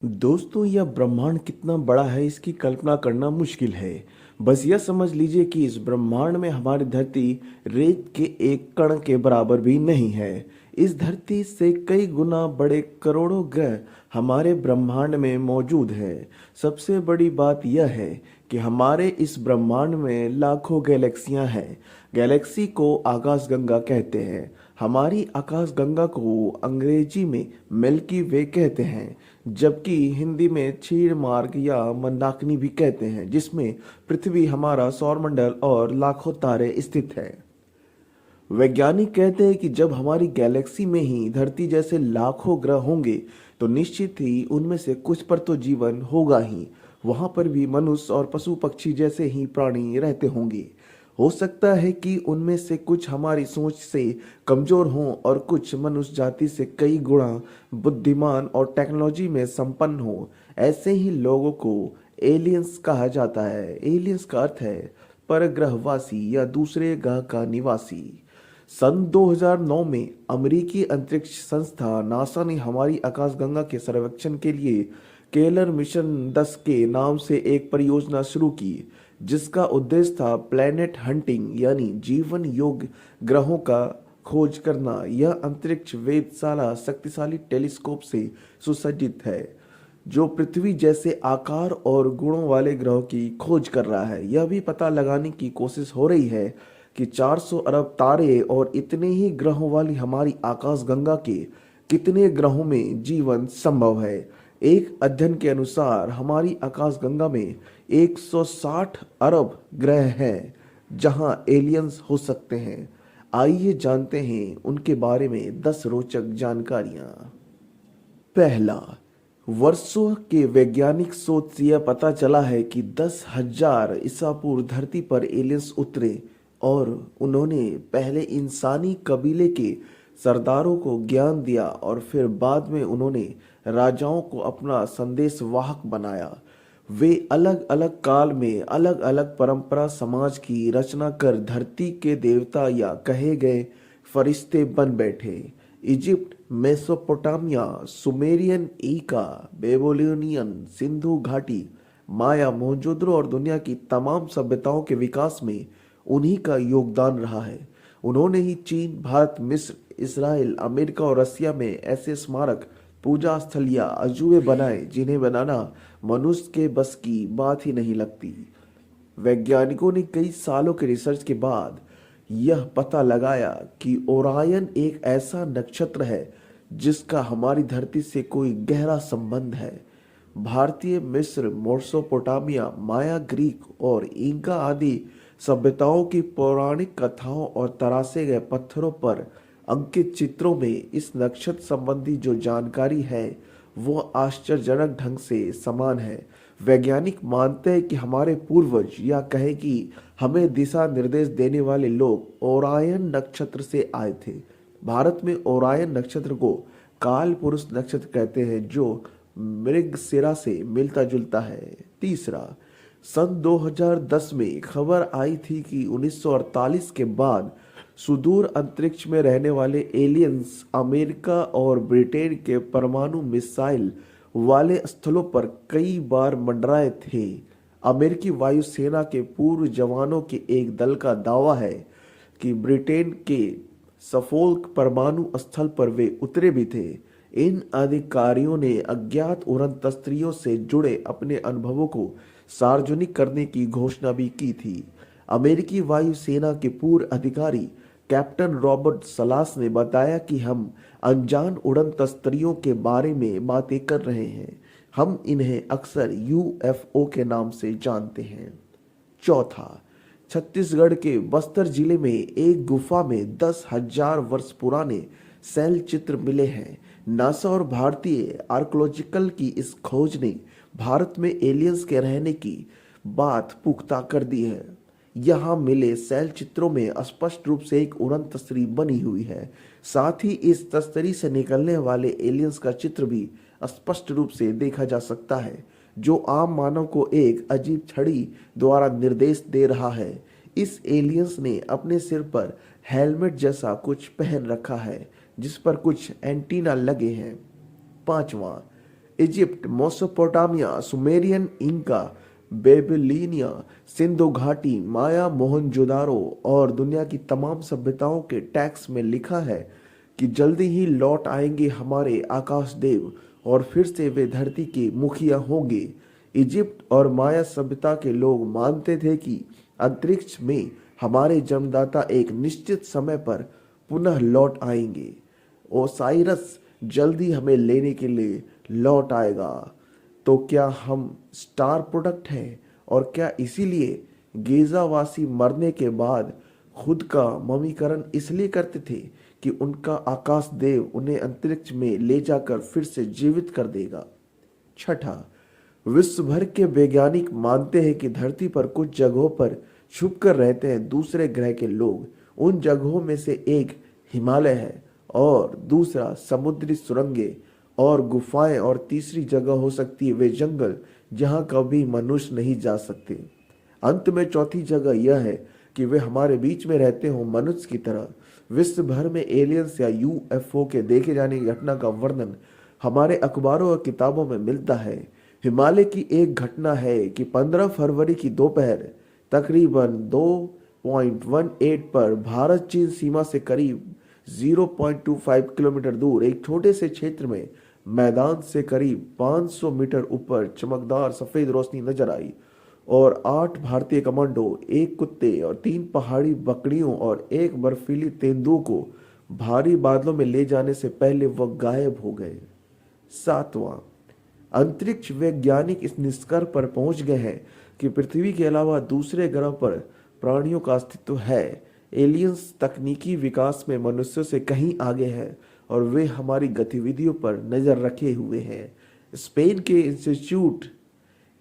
दोस्तों, यह ब्रह्मांड कितना बड़ा है इसकी कल्पना करना मुश्किल है। बस यह समझ लीजिए कि इस ब्रह्मांड में हमारी धरती रेत के एक कण के बराबर भी नहीं है। इस धरती से कई गुना बड़े करोड़ों ग्रह हमारे ब्रह्मांड में मौजूद हैं। सबसे बड़ी बात यह है कि हमारे इस ब्रह्मांड में लाखों गैलेक्सियां हैं। गैलेक्सी को आकाशगंगा कहते हैं। हमारी आकाशगंगा को अंग्रेजी में मिल्की वे कहते हैं, जबकि हिंदी में क्षीर मार्ग या मंदाकिनी भी कहते हैं, जिसमें पृथ्वी, हमारा सौरमंडल और लाखों तारे स्थित हैं। वैज्ञानिक कहते हैं कि जब हमारी गैलेक्सी में ही धरती जैसे लाखों ग्रह होंगे तो निश्चित ही उनमें से कुछ पर तो जीवन होगा ही। वहां पर भी मनुष्य और पशु पक्षी जैसे ही प्राणी रहते होंगे। हो सकता है कि उनमें से कुछ हमारी सोच से कमजोर हों और कुछ मनुष्य जाति से कई गुणा बुद्धिमान और टेक्नोलॉजी में संपन्न हो। ऐसे ही लोगों को एलियंस कहा जाता है। एलियंस का अर्थ है परग्रहवासी या दूसरे ग्रह का निवासी। सन 2009 में अमेरिकी अंतरिक्ष संस्था नासा ने हमारी आकाशगंगा के सर्वेक्षण के लिए केलर मिशन 10 के नाम से एक परियोजना शुरू की, जिसका उद्देश्य था प्लैनेट हंटिंग यानी जीवन योग्य ग्रहों का खोज करना। यह अंतरिक्ष वेधशाला शक्तिशाली टेलीस्कोप से सुसज्जित है, जो पृथ्वी जैसे आकार और गुणों वाले ग्रहों की खोज कर रहा है। यह भी पता लगाने की कोशिश हो रही है कि 400 अरब तारे और इतने ही ग्रहों वाली हमारी आकाशगंगा के कितने ग्रहों में जीवन संभव है। एक अध्ययन के अनुसार हमारी आकाशगंगा में 160 अरब ग्रह हैं जहां एलियंस हो सकते हैं। आइए जानते हैं उनके बारे में 10 रोचक जानकारियां। पहला, वर्षों के वैज्ञानिक शोध से यह पता चला है कि 10,000 ईसा पूर्व धरती पर एलियंस उतरे और उन्होंने पहले इंसानी कबीले के सरदारों को ज्ञान दिया और फिर बाद में उन्होंने राजाओं को अपना संदेशवाहक बनाया। वे अलग अलग काल में अलग अलग परंपरा समाज की रचना कर धरती के देवता या कहे गए फरिश्ते बन बैठे। Egypt, Mesopotamia, Sumerian, Inca, Babylonian, Sindhu घाटी, माया, मोहनजोदड़ो और दुनिया की तमाम सभ्यताओं के विकास में उन्हीं का योगदान रहा है। उन्होंने ही चीन, भारत, मिस्र, इसराइल, अमेरिका और रसिया में ऐसे स्मारक, पूजा स्थल या अजूबे बनाए जिन्हें बनाना मनुष्य के बस की बात ही नहीं लगती। वैज्ञानिकों ने कई सालों के रिसर्च के बाद यह पता लगाया कि ओरायन एक ऐसा नक्षत्र है जिसका हमारी धरती से कोई गहरा संबंध है। भारतीय, मिस्र, मेसोपोटामिया, माया, ग्रीक और इंका आदि सभ्यताओं की पौराणिक कथाओं और तरासे गए पत्थरों पर अंकित चित्रों में इस नक्षत्र संबंधी जो जानकारी है वो आश्चर्यजनक ढंग से समान है। वैज्ञानिक मानते हैं कि हमारे पूर्वज या कहे कि हमें दिशा निर्देश देने वाले लोग ओरायन नक्षत्र से आए थे। भारत में ओरायन नक्षत्र को काल पुरुष नक्षत्र कहते हैं, जो मृगशिरा से मिलता जुलता है। तीसरा, सन 2010 में खबर आई थी कि 1948 के बाद सुदूर अंतरिक्ष में रहने वाले एलियंस अमेरिका और ब्रिटेन के परमाणु मिसाइल वाले स्थलों पर कई बार मंडराए थे। अमेरिकी वायुसेना के पूर्व जवानों के एक दल का दावा है कि ब्रिटेन के सफोल्क परमाणु स्थल पर वे उतरे भी थे। इन अधिकारियों ने अज्ञात उड़न तस्त्रियों से जुड़े अपने अनुभवों को सार्वजनिक करने की घोषणा भी की थी। अमेरिकी वायुसेना के पूर्व अधिकारी कैप्टन रॉबर्ट सलास ने बताया कि हम अनजान उड़न तस्त्रियों के बारे में बातें कर रहे हैं। हम इन्हें अक्सर यूएफओ के नाम से जानते हैं। चौथा, छत्तीसगढ़ के बस्तर जिले में एक गुफा में 10,000 वर्ष पुराने शैल चित्र मिले हैं। नासा और भारतीय आर्कोलॉजिकल की इस खोज ने भारत में एलियंस के रहने की बात पुख्ता कर दी है। यहाँ मिले शैल चित्रों में स्पष्ट रूप से एक उड़न तस्वीर बनी हुई है। साथ ही इस तस्वीर से निकलने वाले एलियंस का चित्र भी स्पष्ट रूप से देखा जा सकता है, जो आम मानव को एक अजीब छड़ी द्वारा निर्देश दे रहा है। इस एलियंस ने अपने सिर पर हेलमेट जैसा कुछ पहन रखा है, जिस पर कुछ एंटीना लगे हैं। पांचवा, Egypt, Mesopotamia, Sumerian, Inca, Babylonia, Sindhu घाटी, माया, मोहनजोदारो और दुनिया की तमाम सभ्यताओं के टैक्स में लिखा है कि जल्दी ही लौट आएंगे हमारे आकाश देव और फिर से वे धरती के मुखिया होंगे। इजिप्ट और माया सभ्यता के लोग मानते थे कि अंतरिक्ष में हमारे जन्मदाता एक निश्चित समय पर पुनः लौट आएंगे। ओसाइरस जल्दी हमें लेने के लिए लौट आएगा। तो क्या हम स्टार प्रोडक्ट हैं? और क्या इसीलिए गेजावासी मरने के बाद खुद का ममीकरण इसलिए करते थे कि उनका आकाश देव उन्हें अंतरिक्ष में ले जाकर फिर से जीवित कर देगा? छठा, विश्व भर के वैज्ञानिक मानते हैं कि धरती पर कुछ जगहों पर छुपकर रहते हैं दूसरे ग्रह के लोग। उन जगहों में से एक हिमालय है और दूसरा समुद्री सुरंगें और गुफाएं और तीसरी जगह हो सकती है वे जंगल जहां कभी मनुष्य नहीं जा सकते। अंत में चौथी जगह यह है कि वे हमारे बीच में रहते हो मनुष्य की तरह। विश्व भर में एलियंस या यूएफओ के देखे जाने की घटना का वर्णन हमारे अखबारों और किताबों में मिलता है। हिमालय की एक घटना है कि 15 फरवरी की दोपहर तकरीबन 2.18 पर भारत चीन सीमा से करीब 0.25 किलोमीटर दूर एक छोटे से क्षेत्र में मैदान से करीब 500 मीटर ऊपर चमकदार सफेद रोशनी नजर आई और 8 भारतीय कमांडो, एक कुत्ते और 3 पहाड़ी बकरियों और एक बर्फीली तेंदुओं को भारी बादलों में ले जाने से पहले वह गायब हो गए। सातवां, अंतरिक्ष वैज्ञानिक इस निष्कर्ष पर पहुंच गए हैं कि पृथ्वी के अलावा दूसरे ग्रह पर प्राणियों का अस्तित्व है। एलियंस तकनीकी विकास में मनुष्यों से कहीं आगे हैं और वे हमारी गतिविधियों पर नजर रखे हुए हैं। स्पेन के इंस्टीट्यूट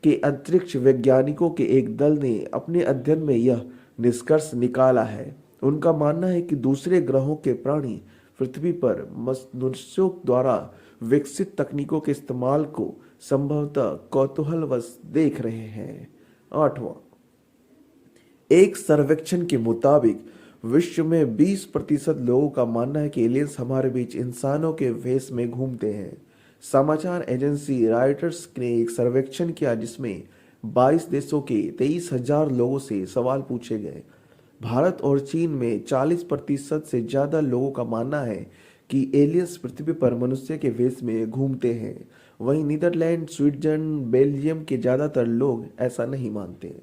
के अंतरिक्ष वैज्ञानिकों के एक दल ने अपने अध्ययन में यह निष्कर्ष निकाला है। उनका मानना है कि दूसरे ग्रहों के प्राणी पृथ्वी पर मनुष्यों द्वारा विकसित तकनीकों के इस्तेमाल को संभवतः कौतूहलवश देख रहे हैं। आठवां, एक सर्वेक्षण के मुताबिक विश्व में 20% लोगों का मानना है कि एलियंस हमारे बीच इंसानों के वेश में घूमते हैं। समाचार एजेंसी रॉयटर्स ने एक सर्वेक्षण किया जिसमें 22 देशों के 23,000 लोगों से सवाल पूछे गए। भारत और चीन में 40% से ज्यादा लोगों का मानना है कि एलियंस पृथ्वी पर मनुष्य के वेश में घूमते हैं। वहीं नीदरलैंड, स्विट्जरलैंड, बेल्जियम के ज्यादातर लोग ऐसा नहीं मानते।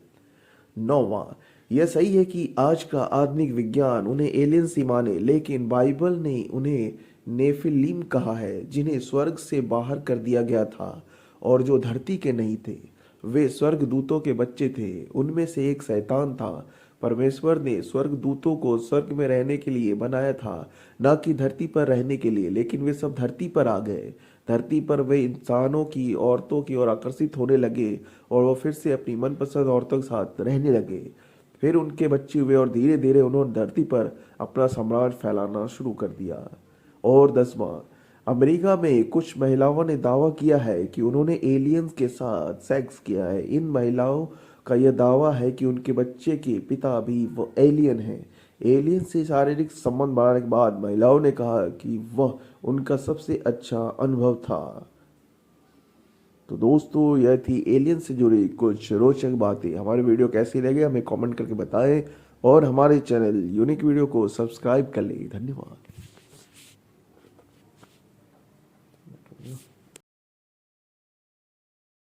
नौवां, यह सही है कि आज का आधुनिक विज्ञान उन्हें एलियंस ही माने, लेकिन बाइबल ने उन्हें नेफिलीम कहा है जिन्हें स्वर्ग से बाहर कर दिया गया था और जो धरती के नहीं थे। वे स्वर्गदूतों के बच्चे थे। उनमें से एक शैतान था। परमेश्वर ने स्वर्गदूतों को स्वर्ग में रहने के लिए बनाया था, न कि धरती पर रहने के लिए, लेकिन वे सब धरती पर आ गए। धरती पर वे इंसानों की औरतों की ओर आकर्षित होने लगे और वो फिर से अपनी मनपसंद औरतों के साथ रहने लगे। फिर उनके बच्चे हुए और धीरे धीरे उन्होंने धरती पर अपना साम्राज्य फैलाना शुरू कर दिया। और 10वां, अमेरिका में कुछ महिलाओं ने दावा किया है कि उन्होंने एलियंस के साथ सेक्स किया है। इन महिलाओं का यह दावा है कि उनके बच्चे के पिता भी वो एलियन हैं। एलियन से शारीरिक संबंध बनाने के बाद महिलाओं ने कहा कि वह उनका सबसे अच्छा अनुभव था। तो दोस्तों, यह थी एलियन से जुड़ी कुछ रोचक बातें। हमारी वीडियो कैसी लगी हमें कमेंट करके बताएं और हमारे चैनल यूनिक वीडियो को सब्सक्राइब कर लें। धन्यवाद।